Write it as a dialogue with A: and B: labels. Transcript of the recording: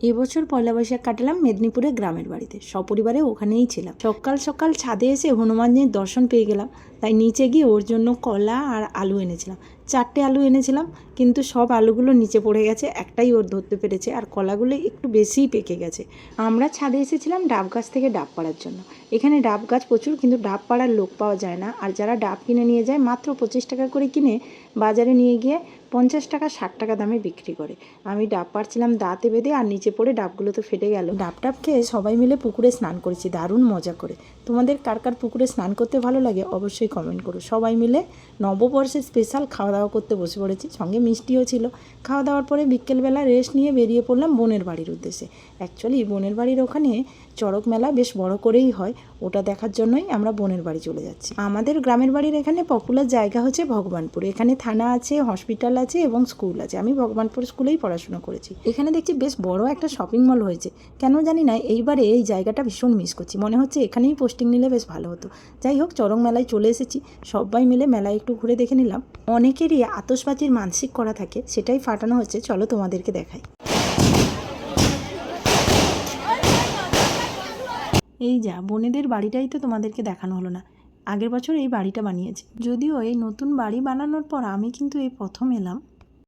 A: এবছর পয়লা বৈশাখ কাটালাম মেদিনীপুরে গ্রামের বাড়িতে, সপরিবারে ওখানেই ছিলাম। সকাল সকাল ছাদে এসে হনুমানজির দর্শন পেয়ে গেলাম, তাই নিচে গিয়ে ওর জন্য কলা আর আলু এনেছিলাম। 4টে আলু এনেছিলাম, কিন্তু সব আলুগুলো নিচে পড়ে গেছে, একটাই ওর ধরতে পেরেছে, আর কলাগুলো একটু বেশিই পেকে গেছে। আমরা ছাদে এসেছিলাম ডাব গাছ থেকে ডাব পাড়ার জন্য। এখানে ডাব গাছ প্রচুর, কিন্তু ডাব পাড়ার লোক পাওয়া যায় না, আর যারা ডাব কিনে নিয়ে যায় মাত্র 25 টাকা করে কিনে বাজারে নিয়ে গিয়ে 50 টাকা 60 টাকা দামে বিক্রি করে। আমি ডাব পাড়ছিলাম দাঁতে বেঁধে, আর নিচে পড়ে ডাবগুলো তো ফেটে গেল। ডাব খেয়ে সবাই মিলে পুকুরে স্নান করেছি দারুণ মজা করে। তোমাদের কার কার পুকুরে স্নান করতে ভালো লাগে অবশ্যই কমেন্ট করো। সবাই মিলে নববর্ষের স্পেশাল খাওয়া দাওয়া করতে বসে পড়েছি, সঙ্গে মিষ্টিও ছিল। খাওয়া দাওয়ার পরে বিকেলবেলা রেস্ট নিয়ে বেরিয়ে পড়লাম বোনের বাড়ির উদ্দেশ্যে। অ্যাকচুয়ালি বোনের বাড়ির ওখানে চড়ক মেলা বেশ বড় করেই হয়, ওটা দেখার জন্যই আমরা বোনের বাড়ি চলে যাচ্ছি। আমাদের গ্রামের বাড়ির এখানে পপুলার জায়গা হচ্ছে ভগবানপুর। এখানে থানা আছে, হসপিটাল আছে এবং স্কুল আছে। আমি ভগবানপুর স্কুলেই পড়াশোনা করেছি। এখানে দেখছি বেশ বড় একটা শপিং মল হয়েছে, কেন জানি না এইবারে এই জায়গাটা ভীষণ মিস করছি। মনে হচ্ছে এখানেই পোস্টিং নিলে বেশ ভালো হতো। যাই হোক, চড়ক মেলায় চলে এসেছি, সবাই মিলে মেলায় একটু ঘুরে দেখে নিলাম। অনেকেরই আতশবাজির মানসিক করা থাকে, সেটাই ফাটানো হচ্ছে, চলো তোমাদেরকে দেখাই। এই যা বোনেদের বাড়িটাই তো তোমাদেরকে দেখানো হলো না। আগের বছর এই বাড়িটা বানিয়েছে, যদিও এই নতুন বাড়ি বানানোর পর আমি কিন্তু এই প্রথম এলাম